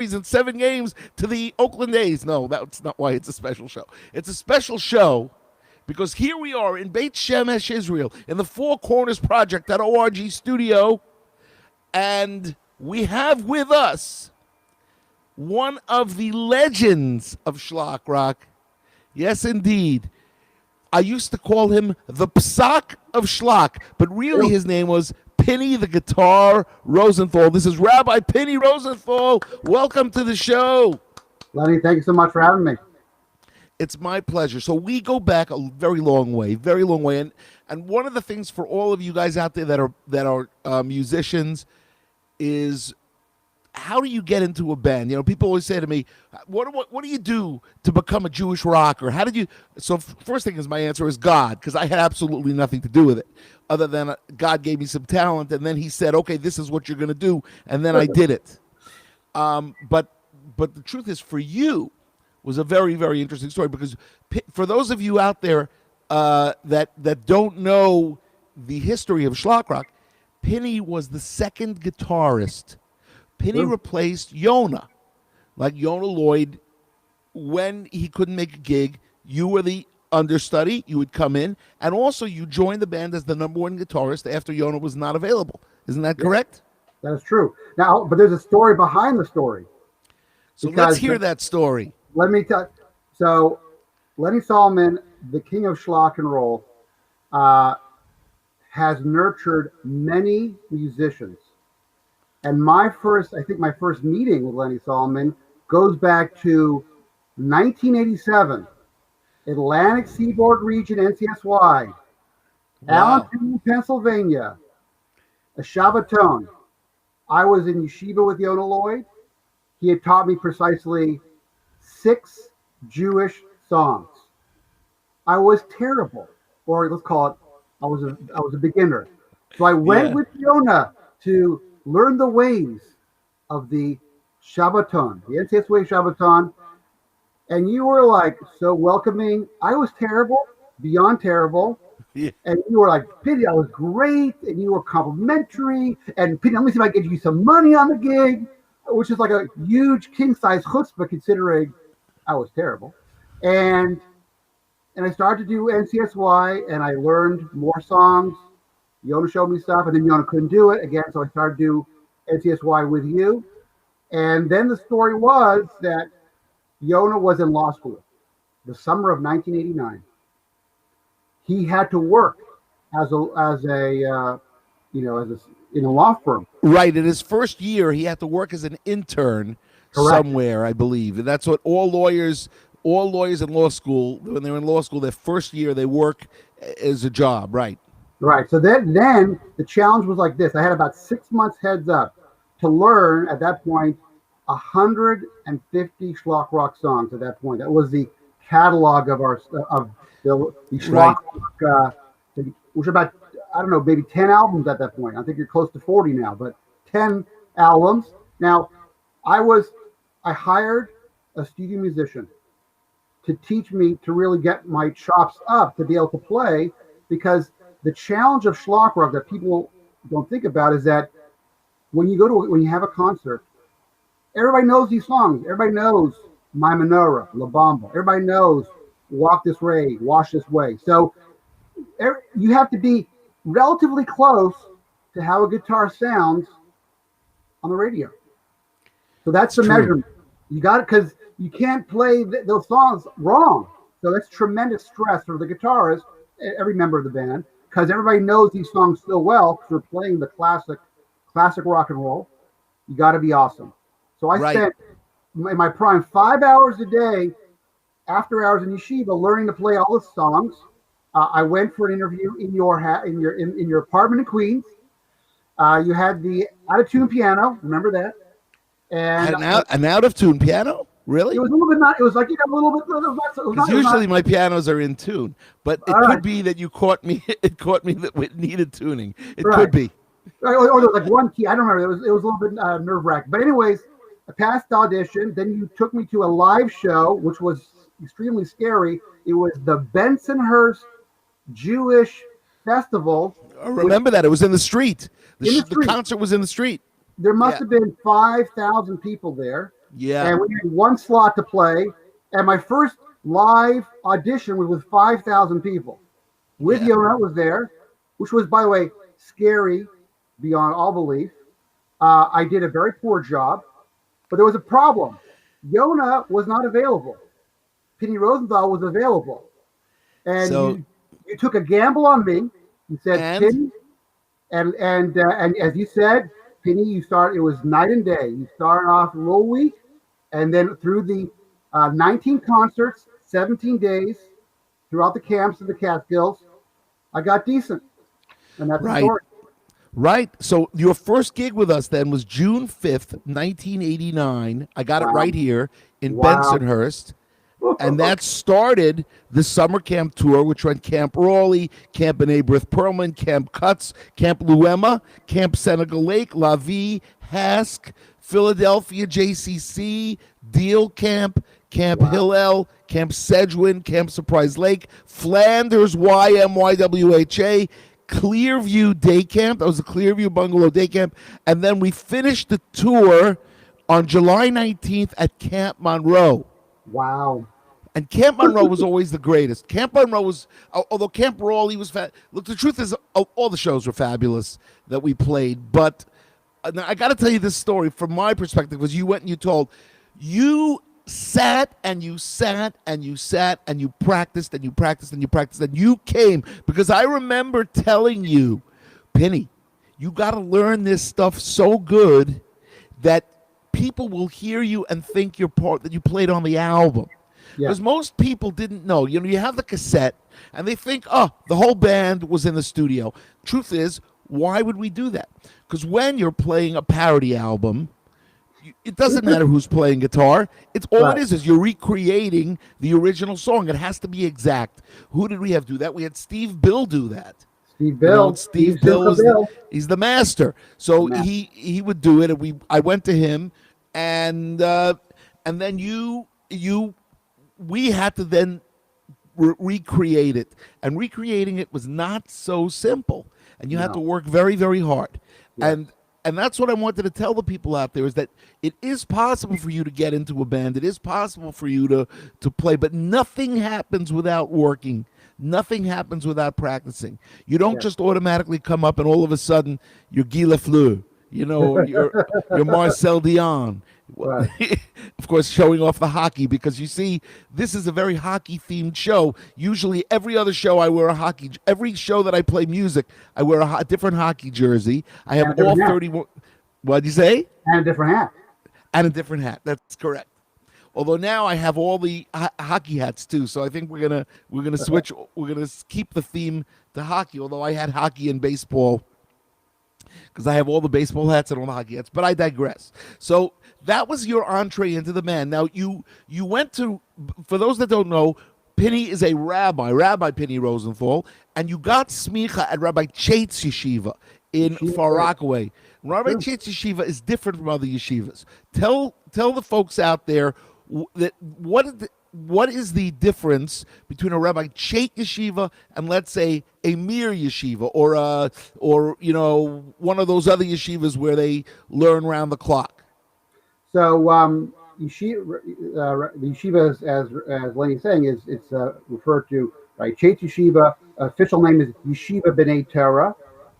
and 7 games to the Oakland A's. No, that's not why it's a special show. It's a special show because here we are in Beit Shemesh, Israel, in the Four Corners Project.org studio, and we have with us one of the legends of Shlock Rock. Yes, indeed. I used to call him the Psak of Shlock, but really his name was Pinny the Guitar Rosenthal. This is Rabbi Pinny Rosenthal. Welcome to the show. Lenny, thank you so much for having me. It's my pleasure. So we go back a very long way. And one of the things for all of you guys out there that are musicians is, how do you get into a band? You know, people always say to me, what do you do to become a Jewish rocker? How did you? So first thing is, my answer is God, because I had absolutely nothing to do with it, other than God gave me some talent, and then he said, okay, this is what you're going to do, and then I did it. But the truth is, for you, was a very, very interesting story, because for those of you out there that don't know the history of Shlock Rock, Pinny was the second guitarist. Pinny replaced Yonah, like Yonah Lloyd. When he couldn't make a gig, you were the understudy. You would come in, and also you joined the band as the number one guitarist after Yonah was not available. Isn't that correct? That is true. Now, but there's a story behind the story. So let's hear that story. Let me tell. So, Lenny Solomon, the king of schlock and roll, has nurtured many musicians. And my first meeting with Lenny Solomon goes back to 1987, Atlantic Seaboard Region, NCSY, Allentown, Pennsylvania, a Shabbaton. I was in yeshiva with Yonah Lloyd. He had taught me precisely 6 Jewish songs. I was terrible, or let's call it, I was a beginner. So I went with Yonah to learn the ways of the Shabbaton, the NCSY Shabbaton, and you were like so welcoming. I was terrible, beyond terrible, and you were like, Pinny, I was great, and you were complimentary, and Pinny, let me see if I can get you some money on the gig, which is like a huge king-size chutzpah considering I was terrible. And I started to do NCSY, and I learned more songs. Yonah showed me stuff, and then Yonah couldn't do it again, so I started to do NCSY with you. And then the story was that Yonah was in law school, the summer of 1989. He had to work as a in a law firm. Right. In his first year, he had to work as an intern somewhere, I believe. And that's what all lawyers in law school, when they're in law school, their first year, they work as a job, right? Right. So then the challenge was like this. I had about 6 months heads up to learn at that point 150 Shlock Rock songs at that point. That was the catalog of the Shlock Rock, which are about, I don't know, maybe 10 albums at that point. I think you're close to 40 now, but 10 albums. Now, I hired a studio musician to teach me to really get my chops up to be able to play, because the challenge of Shlock Rock that people don't think about is that when you have a concert, everybody knows these songs. Everybody knows My Menorah, La Bamba. Everybody knows Walk This Way, Wash This Way. So you have to be relatively close to how a guitar sounds on the radio. So that's the measurement. You got it, because you can't play those songs wrong. So that's tremendous stress for the guitarist, every member of the band, because everybody knows these songs so well, because we're playing the classic rock and roll. You got to be awesome. So I spent in my prime 5 hours a day, after hours in yeshiva, learning to play all the songs. I went for an interview in your apartment in Queens. You had the out of tune piano, remember that? And an out of tune piano. Really? It was a little bit not. It was like a little bit. Because usually my pianos are in tune, but it could be that you caught me. It caught me that it needed tuning. It could be. Or there was like one key. I don't remember. It was a little bit nerve wracking. But anyways, I passed the audition. Then you took me to a live show, which was extremely scary. It was the Bensonhurst Jewish Festival. I remember that. It was in the street. The concert was in the street. There must have been 5,000 people there. Yeah. and we had one slot to play. And my first live audition was with 5,000 people. With Yeah. Yona was there, which was, by the way, scary beyond all belief. I did a very poor job, but there was a problem. Yona was not available. Pinny Rosenthal was available, and So you took a gamble on me. You said, and Pinny, and as you said, Pinny, you start. It was night and day. You started off a little weak, and then through the 19 concerts, 17 days throughout the camps of the Catskills, I got decent, and that's the right. story. Right. So your first gig with us then was June 5th, 1989. I got it Wow, right here in wow. Bensonhurst. And that started the summer camp tour, which went Camp Raleigh, Camp B'nai B'rith Perlman, Camp Cuts, Camp Luema, Camp Senegal Lake, La Vie, Hask, Philadelphia JCC, Deal Camp, Camp Wow. Hillel, Camp Sedgwin, Camp Surprise Lake, Flanders YMYWHA, Clearview Day Camp. That was the Clearview Bungalow Day Camp. And then we finished the tour on July 19th at Camp Monroe. Wow. And Camp Monroe was always the greatest. Camp Monroe was, although Camp Raleigh was look, the truth is, all the shows were fabulous that we played. But now I got to tell you this story from my perspective, because you went and you sat and you sat and you sat and you practiced and you practiced and you practiced and you came, because I remember telling you, Pinny, you got to learn this stuff so good that people will hear you and think you're part that you played on the album. Yeah. Because most people didn't know. You know, you have the cassette and they think, oh, the whole band was in the studio. Truth is, why would we do that? Because when you're playing a parody album, it doesn't matter who's playing guitar. It's all Right. it is you're recreating the original song. It has to be exact. Who did we have do that? We had Steve Bill do that. Steve Bill. Steve Bill was Bill. he's the master. So The master. he would do it, and I went to him, and then we had to then recreate it, and recreating it was not so simple, and you had No. to work very, very hard. Yes. And that's what I wanted to tell the people out there, is that it is possible for you to get into a band. It is possible for you to play, but nothing happens without working. Nothing happens without practicing. You don't Yeah. just automatically come up and all of a sudden you're Guy Lafleur, you're Marcel Dion. Right. Of course, showing off the hockey, because you see, this is a very hockey themed show. Usually, every other show I wear a hockey. Every show that I play music, I wear a different hockey jersey. I have And a all different hat. 31. What'd you say? And a different hat. And a different hat. That's correct. Although now I have all the hockey hats too, so I think we're gonna switch. We're gonna keep the theme to hockey. Although I had hockey and baseball, because I have all the baseball hats and all the hockey hats. But I digress. So that was your entree into the band. Now you went to, for those that don't know, Pinny is a rabbi, Rabbi Pinny Rosenthal, and you got smicha at Rabbi Chait's yeshiva in Yeshiva, Far right. Rockaway. Rabbi Sure. Chait's yeshiva is different from other yeshivas. Tell the folks out there that what is the difference between a Rabbi Chait yeshiva and, let's say, a Mir yeshiva, or one of those other yeshivas where they learn round the clock. So yeshiva, the yeshiva, as Lenny's saying, it's referred to, right? Chet Yeshiva. Official name is Yeshiva B'nai Torah,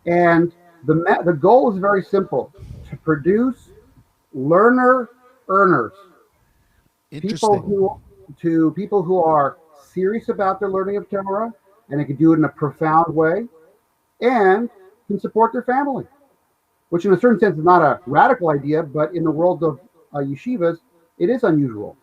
and the goal is very simple: to produce learner earners, Interesting. people who are serious about their learning of Torah, and they can do it in a profound way, and can support their family. Which, in a certain sense, is not a radical idea, but in the world of yeshivas, it is unusual.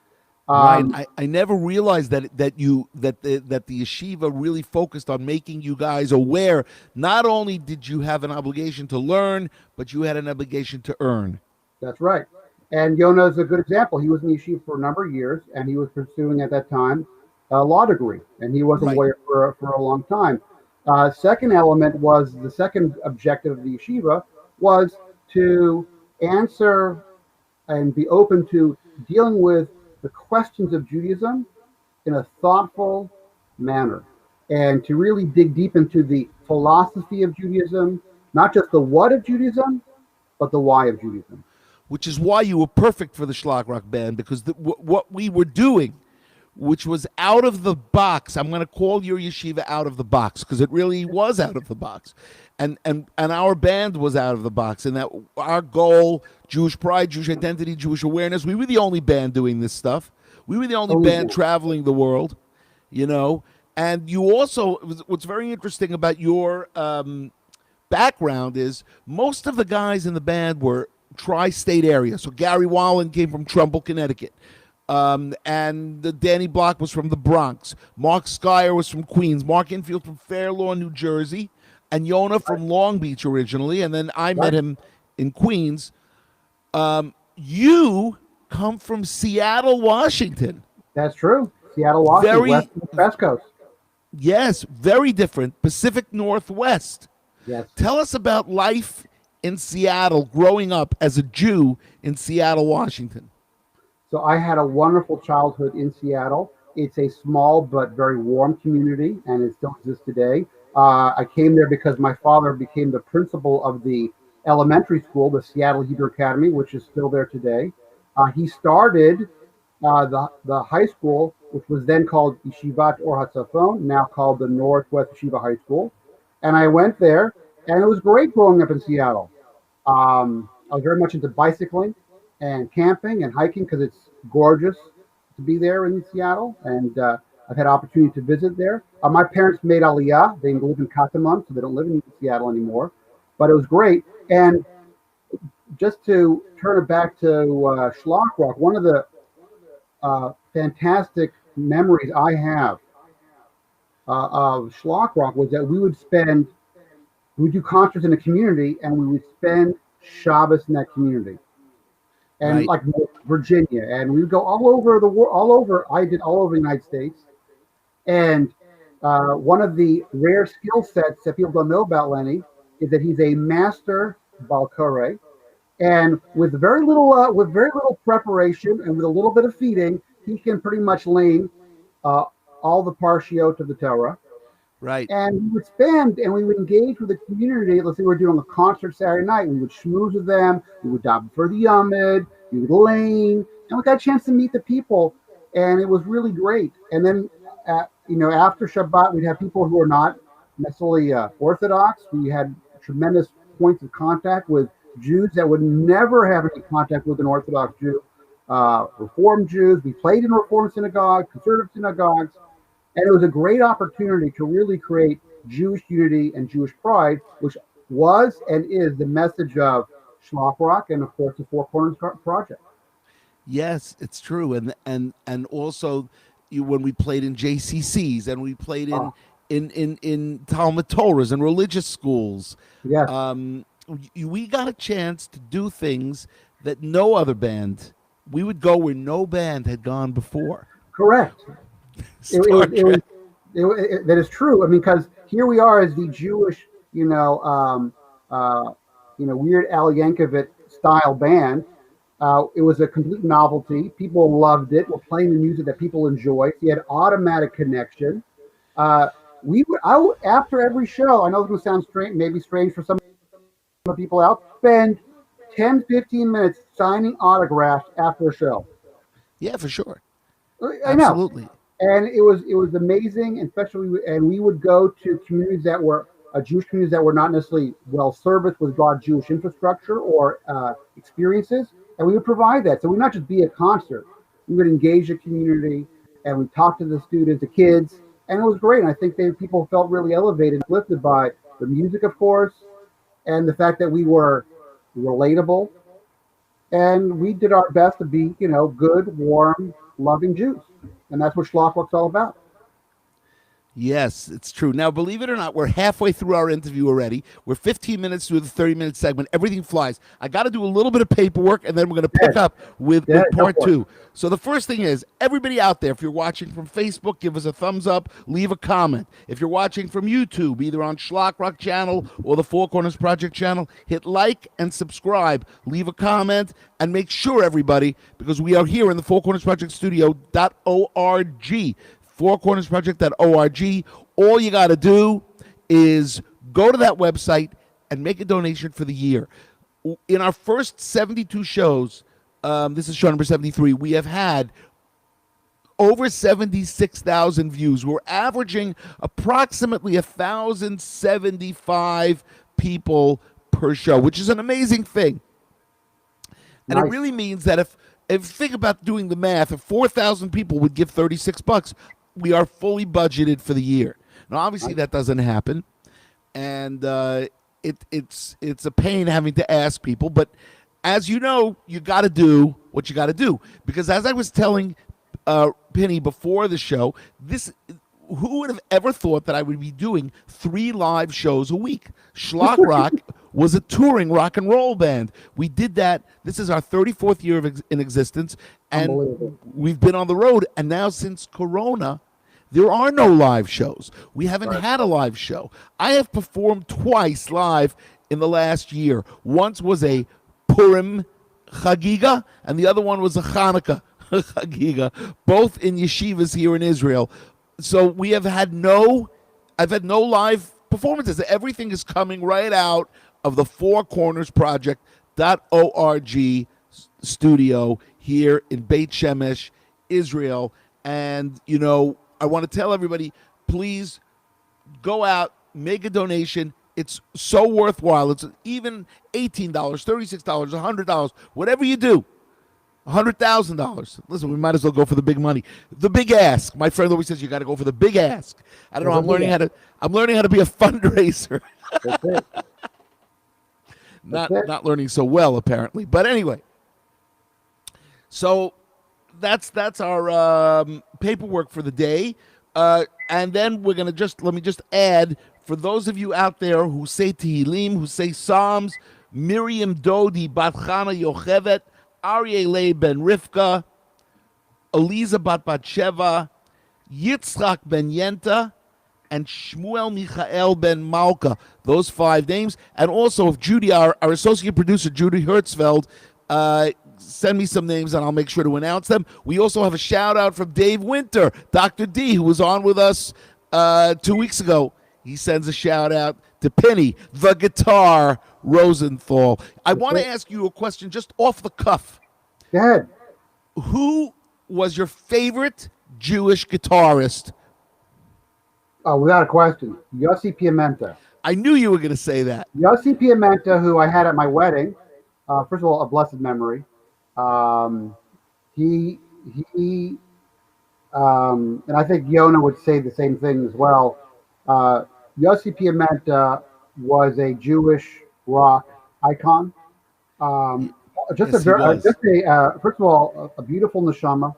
Right. I never realized that the yeshiva really focused on making you guys aware. Not only did you have an obligation to learn, but you had an obligation to earn. That's right. And Yona is a good example. He was in yeshiva for a number of years, and he was pursuing at that time a law degree, and he was a Right. lawyer for a long time. Second element was the second objective of the yeshiva was to answer and be open to dealing with the questions of Judaism in a thoughtful manner, and to really dig deep into the philosophy of Judaism, not just the what of Judaism, but the why of Judaism. which is why you were perfect for the Shlock Rock band, because what we were doing, which was out of the box. I'm going to call your yeshiva out of the box because it really was out of the box. And our band was out of the box, and that our goal, Jewish pride, Jewish identity, Jewish awareness. We were the only band doing this stuff. We were the only band traveling the world, you know. And you also, what's very interesting about your background is most of the guys in the band were tri-state area. So Gary Wallen came from Trumbull, Connecticut. And Danny Block was from the Bronx. Mark Skyer was from Queens. Mark Infield from Fair Lawn, New Jersey. And Yonah from Long Beach originally. And then I met him in Queens. You come from Seattle, Washington. That's true. Seattle, Washington, West Coast. Yes, very different. Pacific Northwest. Yes. Tell us about life in Seattle, growing up as a Jew in Seattle, Washington. So I had a wonderful childhood in Seattle. It's a small but very warm community, and it still exists today. I came there because my father became the principal of the elementary school, the Seattle Hebrew Academy, which is still there today. He started the high school, which was then called Yeshivat Or HaTzafon, now called the Northwest Yeshiva High School. And I went there, and it was great growing up in Seattle. I was very much into bicycling and camping and hiking because it's gorgeous to be there in Seattle. And I've had opportunity to visit there. My parents made Aliyah. They live in Katamon, so they don't live in Seattle anymore. But it was great. And just to turn it back to Shlock Rock, one of the fantastic memories I have of Shlock Rock was that we would do concerts in the community, and we would spend Shabbos in that community. And like Virginia, and we would go all over the world, I did all over the United States. And one of the rare skill sets that people don't know about Lenny is that he's a master balkore. And with very little preparation and with a little bit of feeding, he can pretty much lean all the parshiot of the Torah. Right. And we would spend and we would engage with the community. Let's say we were doing a concert Saturday night. We would schmooze with them. We would daven for the Yamid. We would lane. And we got a chance to meet the people. And it was really great. And then, after Shabbat, we'd have people who are not necessarily Orthodox. We had tremendous points of contact with Jews that would never have any contact with an Orthodox Jew. Reform Jews. We played in Reform synagogues, conservative synagogues. And it was a great opportunity to really create Jewish unity and Jewish pride, which was and is the message of Shlock Rock and, of course, the Four Corners Project. Yes, it's true. And also when we played in JCCs and we played in Talmud Torahs and religious schools, yes. We got a chance to do things that no other band, we would go where no band had gone before. Correct. That is true. I mean, because here we are as the Jewish, Weird Al Yankovic style band. It was a complete novelty. People loved it. We're playing the music that people enjoy. So you had automatic connection. After every show, I know it's going to sound strange, maybe strange for some people out, spend 10, 15 minutes signing autographs after a show. Yeah, for sure. I know. Absolutely. And it was amazing, especially, and we would go to communities that were Jewish communities that were not necessarily well serviced with broad Jewish infrastructure or experiences, and we would provide that. So we'd not just be a concert; we would engage the community, and we talked to the students, the kids, and it was great. And I think people felt really elevated, lifted by the music, of course, and the fact that we were relatable, and we did our best to be, good, warm, loving Jews. And that's what Shlock Rock's all about. Yes, it's true. Now, believe it or not, we're halfway through our interview already. We're 15 minutes through the 30-minute segment. Everything flies. I got to do a little bit of paperwork, and then we're going to pick up with part two. So the first thing is, everybody out there, if you're watching from Facebook, give us a thumbs up, leave a comment. If you're watching from YouTube, either on Shlock Rock channel or the Four Corners Project channel, hit like and subscribe, leave a comment, and make sure, everybody, because we are here in the Four Corners Project studio.org. fourcornersproject.org. All you got to do is go to that website and make a donation for the year. In our first 72 shows, this is show number 73, we have had over 76,000 views. We're averaging approximately 1,075 people per show, which is an amazing thing. And Nice. it really means that if think about doing the math, if 4,000 people would give $36, we are fully budgeted for the year. Now, obviously, that doesn't happen, and it's a pain having to ask people. But as you know, you got to do what you got to do, because as I was telling Pinny before the show, who would have ever thought that I would be doing 3 live shows a week? Shlock Rock was a touring rock and roll band. We did that. This is our 34th year in existence, and we've been on the road. And now since Corona, there are no live shows. We haven't had a live show. I have performed twice live in the last year. Once was a Purim Chagiga, and the other one was a Hanukkah Chagiga, both in yeshivas here in Israel. So I've had no live performances. Everything is coming right out of the Four Corners Project.org studio here in Beit Shemesh, Israel. And, I want to tell everybody, please go out, make a donation. It's so worthwhile. It's even $18, $36, $100, whatever you do. $100,000. Listen, we might as well go for the big money. The big ask. My friend always says you got to go for the big ask. I don't know. I'm learning how to be a fundraiser. That's it. Not learning so well apparently. But anyway, so that's our paperwork for the day. And then we're gonna let me add, for those of you out there who say Tehillim, who say Psalms, Miriam Dodi Bat Chana Yochevet, Aryeh ben Rivka, Eliza bat Batsheva, Yitzchak ben Yenta, and Shmuel Michael ben Malka. Those 5 names. And also, if Judy, our associate producer, Judy Hertzfeld, send me some names and I'll make sure to announce them. We also have a shout out from Dave Winter, Dr. D, who was on with us 2 weeks ago. He sends a shout out to Pinny, the guitar, Rosenthal. I want to ask you a question just off the cuff. Go ahead. Who was your favorite Jewish guitarist? Oh, without a question, Yossi Piamenta. I knew you were going to say that. Yossi Piamenta, who I had at my wedding. First of all, a blessed memory. He and I think Yona would say the same thing as well. Yossi Piamenta was a Jewish rock icon. First of all, a beautiful neshama,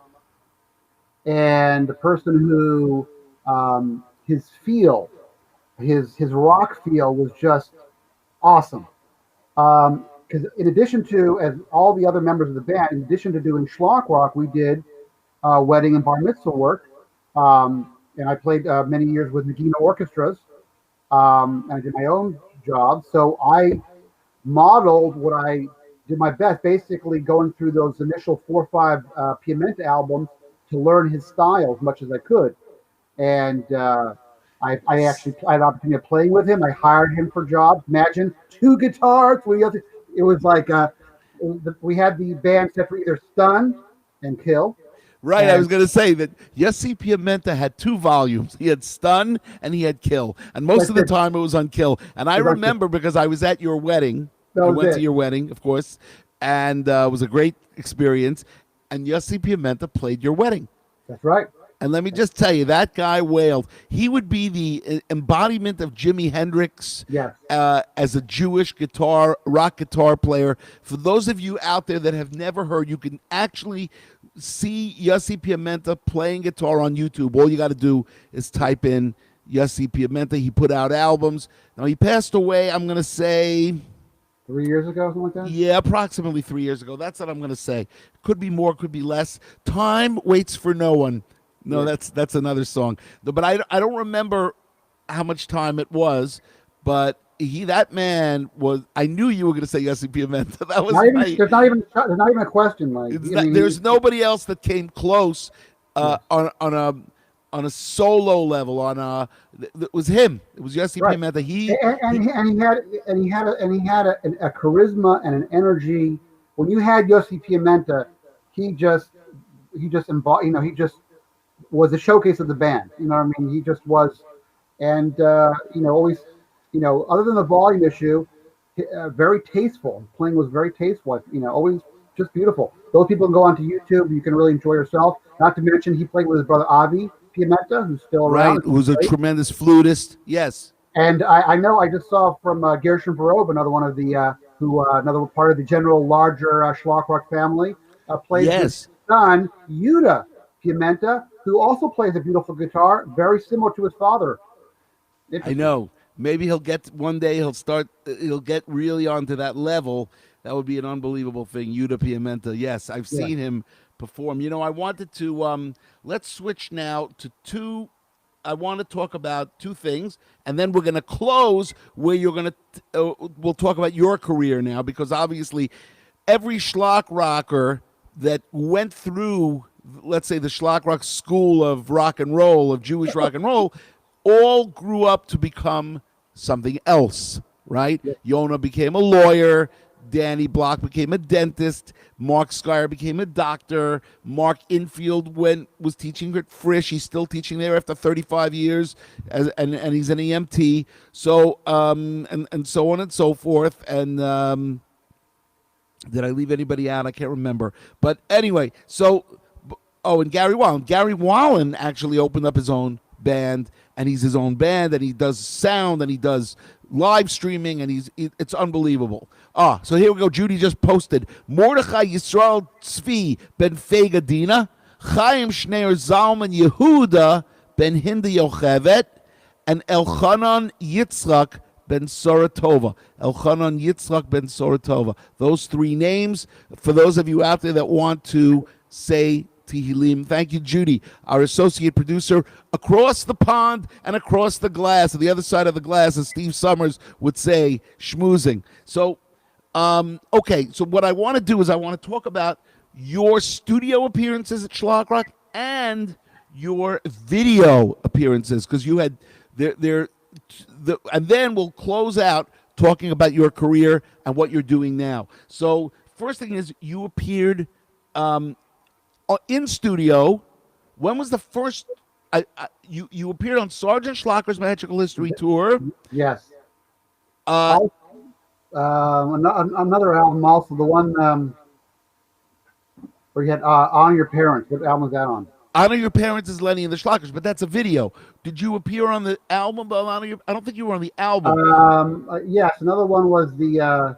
and a person who his rock feel was just awesome. Because in addition to, as all the other members of the band, in addition to doing Shlock rock, we did wedding and bar mitzvah work. And I played many years with Medina orchestras. And I did my own job. So I modeled what I did my best, basically going through those initial 4 or 5 Piamenta albums to learn his style as much as I could. And I actually had the opportunity of playing with him. I hired him for jobs. Imagine 2 guitars. It was like we had the band set for either stun and kill. Right, I was going to say that Yossi Piamenta had 2 volumes. He had Stun and he had Kill. And most of the time it was on Kill. And I remember because I was at your wedding. I went to your wedding, of course, and it was a great experience. And Yossi Piamenta played your wedding. That's right. And let me just tell you, that guy wailed. He would be the embodiment of Jimi Hendrix as a Jewish rock guitar player. For those of you out there that have never heard, you can actually see Yossi Piamenta playing guitar on YouTube. All you got to do is type in Yossi Piamenta. He put out albums. Now, he passed away, I'm going to say 3 years ago, something like that? Yeah, approximately 3 years ago. That's what I'm going to say. Could be more, could be less. Time waits for no one. No, that's another song. But I don't remember how much time it was, but that man was. I knew you were going to say Yossi Piamenta. That was there's not even a question. There's nobody else that came close on on a solo level. It was him. It was Yossi Right. Piamenta. And he had a charisma and an energy. When you had Yossi Piamenta, he just involved. He just was the showcase of the band. You know what I mean? He just was, and always, other than the volume issue, very tasteful. Playing was very tasteful. Always just beautiful. Those people can go onto YouTube. You can really enjoy yourself. Not to mention he played with his brother Avi Piamenta, who's still around. Right, who's a tremendous flutist. Yes. And I know I just saw from Gershon Barob, another one of the another part of the general larger Shlock Rock family, plays with his son Yuda Piamenta, who also plays a beautiful guitar, very similar to his father. I know. Maybe he'll get one day. He'll get really onto that level. That would be an unbelievable thing. Yuda Piamenta. Yes, I've seen him perform. I wanted to let's switch now to two. I want to talk about two things, and then we're going to close where you're going to. We'll talk about your career now, because obviously, every Shlock rocker that went through, let's say, the Shlock Rock school of rock and roll, of Jewish rock and roll, all grew up to become something else, right? Yeah. Yonah became a lawyer. Danny Block became a dentist. Mark Skyer became a doctor. Mark Infield was teaching at Frisch. He's still teaching there after 35 years, and he's an EMT. So and so on and so forth. And did I leave anybody out? I can't remember. But anyway, and Gary Wallen. Gary Wallen actually opened up his own band, and he's his own band, and he does sound, and he does live streaming, and it's unbelievable. So here we go. Judy just posted Mordechai Yisrael Tzvi ben Fegadina, Chaim Shneir Zalman Yehuda ben Hinda Yochevet, and Elchanan Yitzchak ben Soratova. Elchanan Yitzchak ben Soratova. Those three names, for those of you out there that want to say Tehillim. Thank you, Judy, our associate producer across the pond and across the glass, on the other side of the glass, as Steve Summers would say, schmoozing. So, okay, so what I want to do is I want to talk about your studio appearances at Shlock Rock and your video appearances, because you had and then we'll close out talking about your career and what you're doing now. So, first thing is, you appeared in studio. When was the first? You appeared on Sergeant Schlocker's Magical History Tour. Yes. Another album, also the one where you had Honor Your Parents. What album was that on? Honor Your Parents is Lenny and the Schlockers, but that's a video. Did you appear on the album? I don't think you were on the album. Yes, another one was the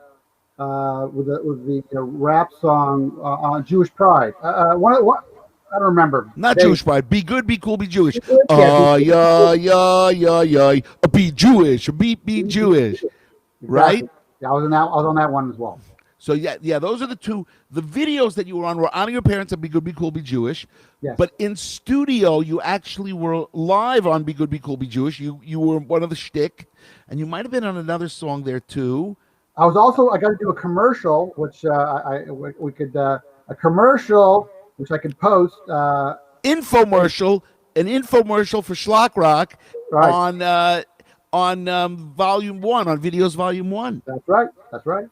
with the rap song on Jewish Pride. What I don't remember. Not Jewish Pride. Be good, be cool, be Jewish. Yeah, Be Jewish. Be Jewish. Right? Yeah, I was on that one as well. So yeah, those are the two. The videos that you were on were Honor Your Parents and Be Good, Be Cool, Be Jewish. Yes. But in studio, you actually were live on Be Good, Be Cool, Be Jewish. You were one of the shtick, and you might have been on another song there too. I got to do a commercial, which we could a commercial which I could post. Infomercial for Shlock Rock, right, on Volume 1, on Videos Volume 1. That's right.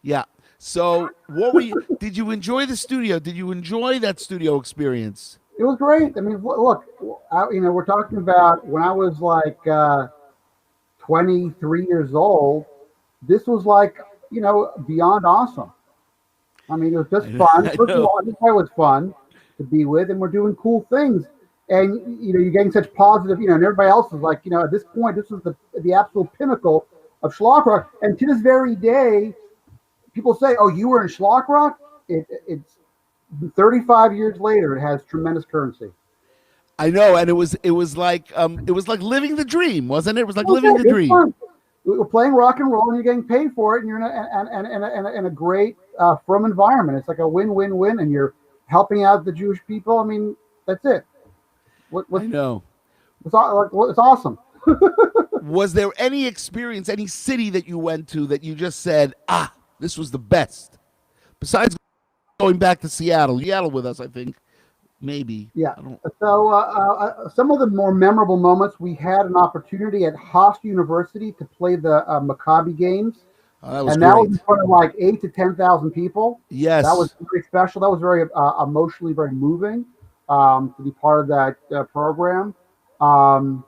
Yeah. So, what were you? Did you enjoy the studio? Did you enjoy that studio experience? It was great. I mean, look, we're talking about when I was like 23 years old. This was like, beyond awesome. I mean, it was just fun. First of all, this guy was fun to be with, and we're doing cool things. And, you're getting such positive, and everybody else is like, at this point, this was the absolute pinnacle of Shlock Rock. And to this very day, people say, oh, you were in Shlock Rock? It's 35 years later, it has tremendous currency. I know, and it was like living the dream, wasn't it? It was like living the dream. Fun. We're playing rock and roll, and you're getting paid for it, and you're in a great frum environment. It's like a win-win-win, and you're helping out the Jewish people. I mean, that's it. I know. It's awesome. Was there any experience, any city that you went to that you just said, this was the best? Besides going back to Seattle with us, I think. maybe. Yeah. I don't. So some of the more memorable moments, we had an opportunity at Haas University to play the Maccabi games, Oh, that was and that was in great. front of like 8 to 10,000 people. That was Yes. very special. That was very emotionally very moving to be part of that program. Um,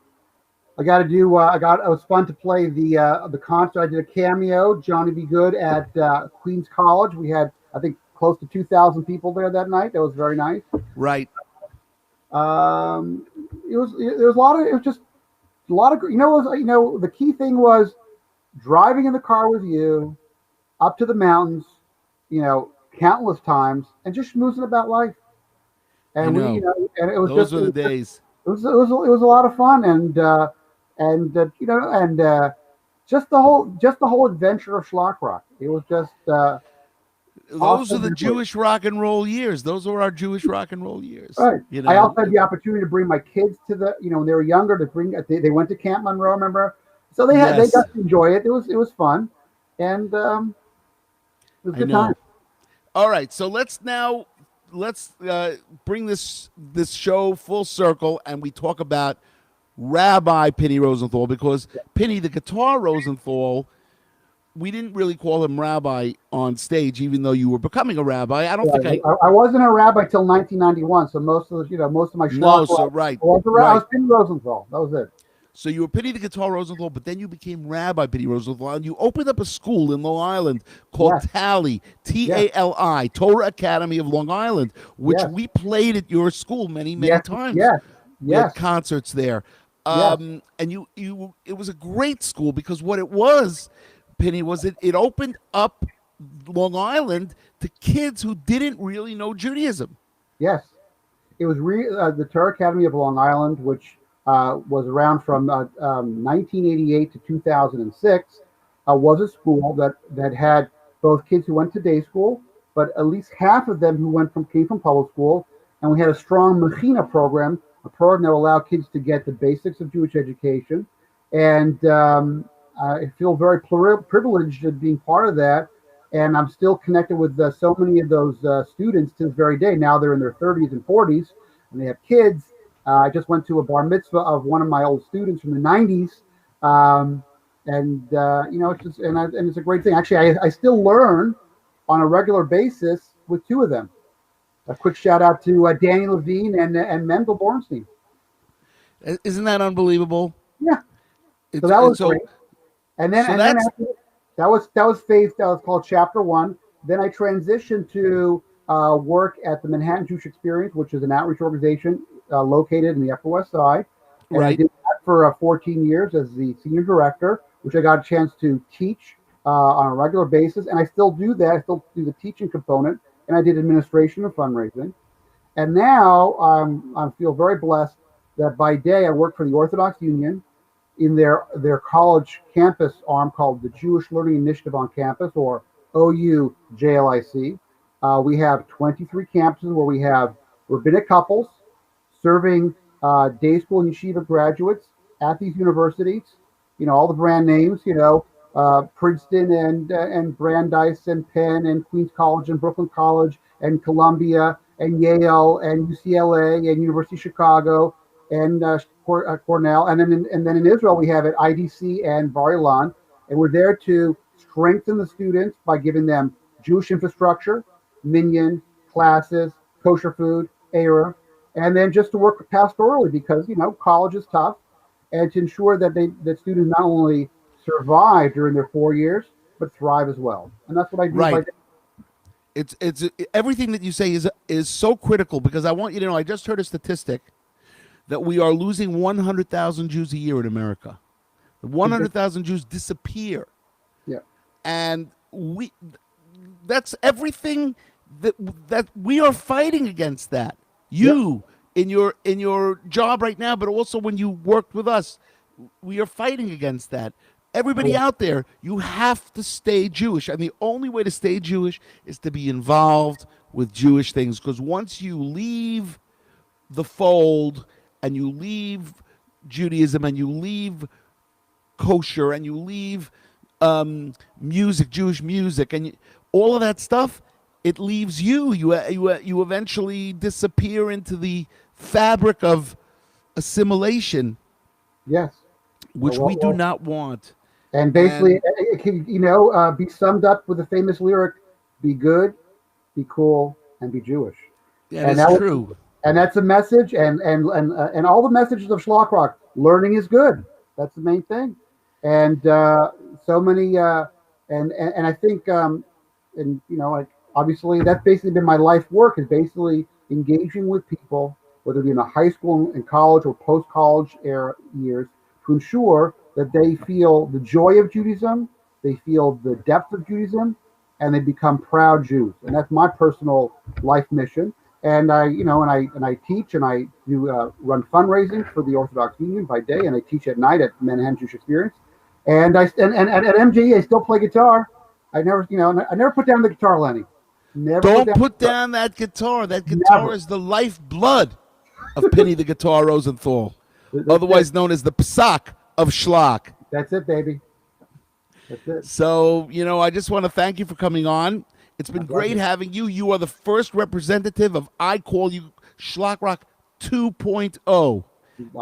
I got to do. It was fun to play the concert. I did a cameo, Johnny Be Good, at Queens College. We had, I think, close to 2,000 people there that night. That was very nice. Right. Um, it was a lot of, it was just a lot of, the key thing was driving in the car with you up to the mountains, countless times, and just schmoozing about life. I And know. and it was Those just, were the days. it was a lot of fun, and just the whole adventure of Schlock Rock. It was just Those are awesome the memories. Jewish rock and roll years. Those were our Jewish rock and roll years. Right. I also had the opportunity to bring my kids to when they were younger, to bring, they went to Camp Monroe, remember? So they Yes, got to enjoy it. It was fun, and it was a I good time. know. All right, so let's bring this show full circle, and we talk about Rabbi Pinny Rosenthal, because Pinny, the guitar Rosenthal, we didn't really call him Rabbi on stage, even though you were becoming a rabbi. I don't think Right. I. I wasn't a rabbi till 1991, so most of my No, Schlock so Rock, right, I was right. Pinny Rosenthal. That was it. So you were Pinny the guitar Rosenthal, but then you became Rabbi Pinny Rosenthal, and you opened up a school in Long Island called Yes, Tally, yes, Tali, Torah Academy of Long Island, which yes, we played at your school many, many yes, times. yes, We had yes, concerts there, yes, and it was a great school, because what it was, Penny, was it opened up Long Island to kids who didn't really know Judaism. yes. It was the Torah Academy of Long Island, which was around from 1988 to 2006, was a school that had both kids who went to day school, but at least half of them who came from public school, and we had a strong Mechina program, a program that allowed kids to get the basics of Jewish education, and I feel very privileged at being part of that. And I'm still connected with so many of those students to this very day. Now they're in their 30s and 40s, and they have kids. I just went to a bar mitzvah of one of my old students from the 90s, and it's just, and it's a great thing. Actually, I still learn on a regular basis with two of them. A quick shout out to Danny Levine and Mendel Bornstein. Isn't that unbelievable? Yeah, so It's that was and great. so And then that's after that was phase that was called Chapter One. Then I transitioned to work at the Manhattan Jewish Experience, which is an outreach organization located in the Upper West Side, and I right. did that for 14 years as the senior director, which I got a chance to teach on a regular basis, and I still do that. I still do the teaching component, and I did administration and fundraising. And now I feel very blessed that by day I work for the Orthodox Union in their college campus arm called the Jewish Learning Initiative on Campus, or OUJLIC. We have 23 campuses where we have rabbinic couples serving day school and yeshiva graduates at these universities. All the brand names. Princeton and Brandeis and Penn and Queens College and Brooklyn College and Columbia and Yale and UCLA and University of Chicago and Cornell, and then in Israel we have at IDC and Bar Ilan, and we're there to strengthen the students by giving them Jewish infrastructure, minyan, classes, kosher food, era, and then just to work pastorally, because college is tough, and to ensure that students not only survive during their 4 years but thrive as well. And that's what I do by Right. day. It's everything that you say is so critical, because I want you to know, I just heard a statistic that we are losing 100,000 Jews a year in America. 100,000 Jews disappear, Yeah. and that's everything that we are fighting against that. Yep. You in your job right now, but also when you worked with us, we are fighting against that. Everybody out there, you have to stay Jewish, and the only way to stay Jewish is to be involved with Jewish things, because once you leave the fold and you leave Judaism and you leave kosher and you leave music, Jewish music, and all of that stuff, it leaves you. You eventually disappear into the fabric of assimilation, Yes. which we do not want. And basically, And it can, be summed up with the famous lyric: "Be good, be cool, and be Jewish." that And is that was, true. and that's a message. And all the messages of Shlock Rock: learning is good. That's the main thing. And so many, and I think, and like obviously that's basically been my life work, is basically engaging with people, whether it be in the high school and college or post college era years, to ensure that they feel the joy of Judaism, they feel the depth of Judaism, and they become proud Jews. And that's my personal life mission. And I teach, and I do run fundraising for the Orthodox Union by day, and I teach at night at Manhattan Jewish Experience. And at MJE I still play guitar. I never put down the guitar, Lenny. Never Don't the put guitar. down that guitar. That guitar Never. is the lifeblood of Pinny the Guitar Rosenthal, otherwise known as the Psak of Shlock. That's it, baby. That's it. So, I just want to thank you for coming on. It's been My great pleasure. having you. You are the first representative of I Call You Shlock Rock 2.0.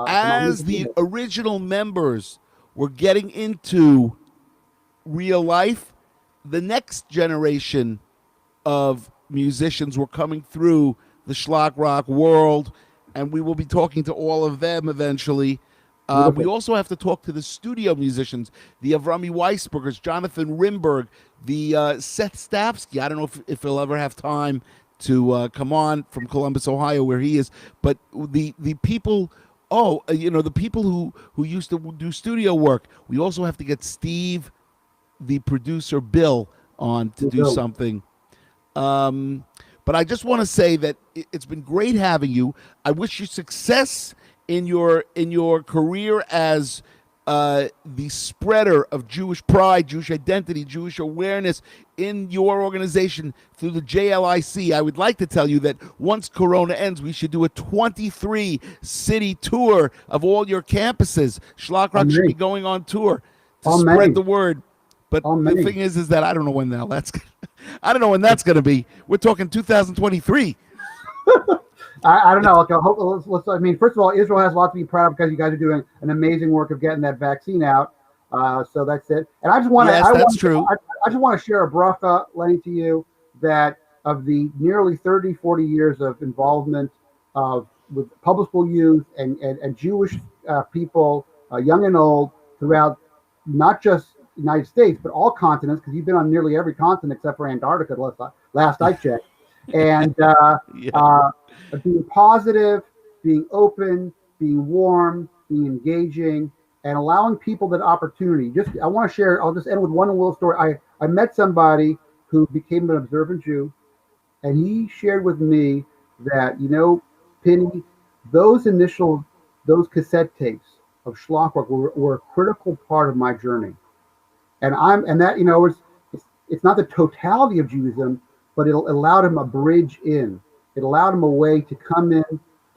As the original members were getting into real life, the next generation of musicians were coming through the Shlock Rock world, and we will be talking to all of them eventually. We also have to talk to the studio musicians, the Avrami Weisbergers, Jonathan Rimberg, the Seth Stavsky. I don't know if he'll ever have time to come on from Columbus, Ohio, where he is. But the people, the people who used to do studio work. We also have to get Steve, the producer, Bill, on to do something. But I just want to say that it's been great having you. I wish you success in your career as the spreader of Jewish pride, Jewish identity, Jewish awareness in your organization through the JLIC. I would like to tell you that once Corona ends, we should do a 23-city tour of all your campuses. Shlock Rock should be going on tour to spread the word. But the thing is that I don't know when I don't know when that's going to be. We're talking 2023. I don't know. I mean, first of all, Israel has a lot to be proud of, because you guys are doing an amazing work of getting that vaccine out. So that's it. And I just want to. Yes, that's true. I just want to share a bracha, Lenny, to you, that of the nearly 30, 40 years of involvement with public school youth and Jewish people, young and old, throughout not just the United States, but all continents, because you've been on nearly every continent except for Antarctica last I checked. And being positive, being open, being warm, being engaging, and allowing people that opportunity. I want to share. I'll just end with one little story. I met somebody who became an observant Jew, and he shared with me that, Pinny, those cassette tapes of Shlock Rock were a critical part of my journey. And it's not the totality of Judaism, but it allowed him a bridge in. It allowed him a way to come in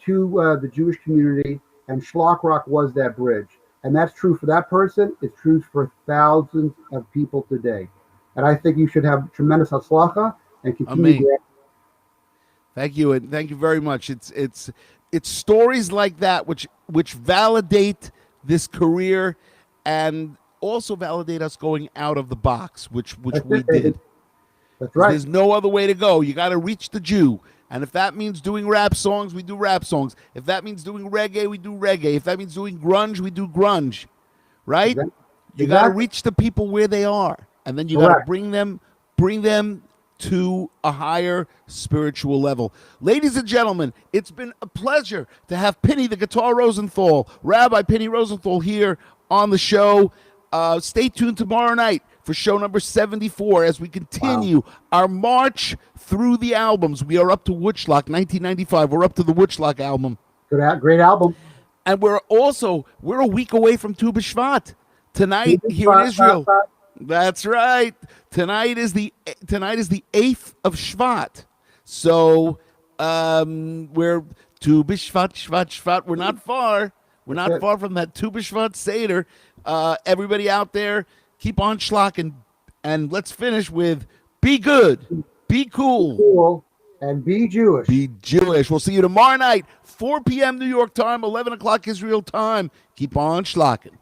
to the Jewish community, and Shlock Rock was that bridge. And that's true for that person. It's true for thousands of people today. And I think you should have tremendous hatzlacha and continue. Thank you, and thank you very much. It's stories like that which validate this career, and also validate us going out of the box, which we did. That's right. There's no other way to go. You got to reach the Jew. And if that means doing rap songs, we do rap songs. If that means doing reggae, we do reggae. If that means doing grunge, we do grunge. Right? Exactly. You got to reach the people where they are. And then you got to bring them to a higher spiritual level. Ladies and gentlemen, it's been a pleasure to have Pinny the Guitar Rosenthal, Rabbi Pinny Rosenthal, here on the show. Stay tuned tomorrow night for show number 74 as we continue our march through the albums. We are up to Woodschlock, 1995. We're up to the Woodschlock album. Great album. And we're a week away from Tu B'Shvat tonight here in Israel. That's right. Tonight is the 8th of Shvat. So we're Tu B'Shvat, Shvat. We're not far. We're not far from that Tu B'Shvat Seder. Everybody out there, keep on schlocking, and let's finish with Be Good, Be cool. Cool. And be Jewish. Be Jewish. We'll see you tomorrow night, 4 p.m. New York time, 11 o'clock Israel time. Keep on schlocking.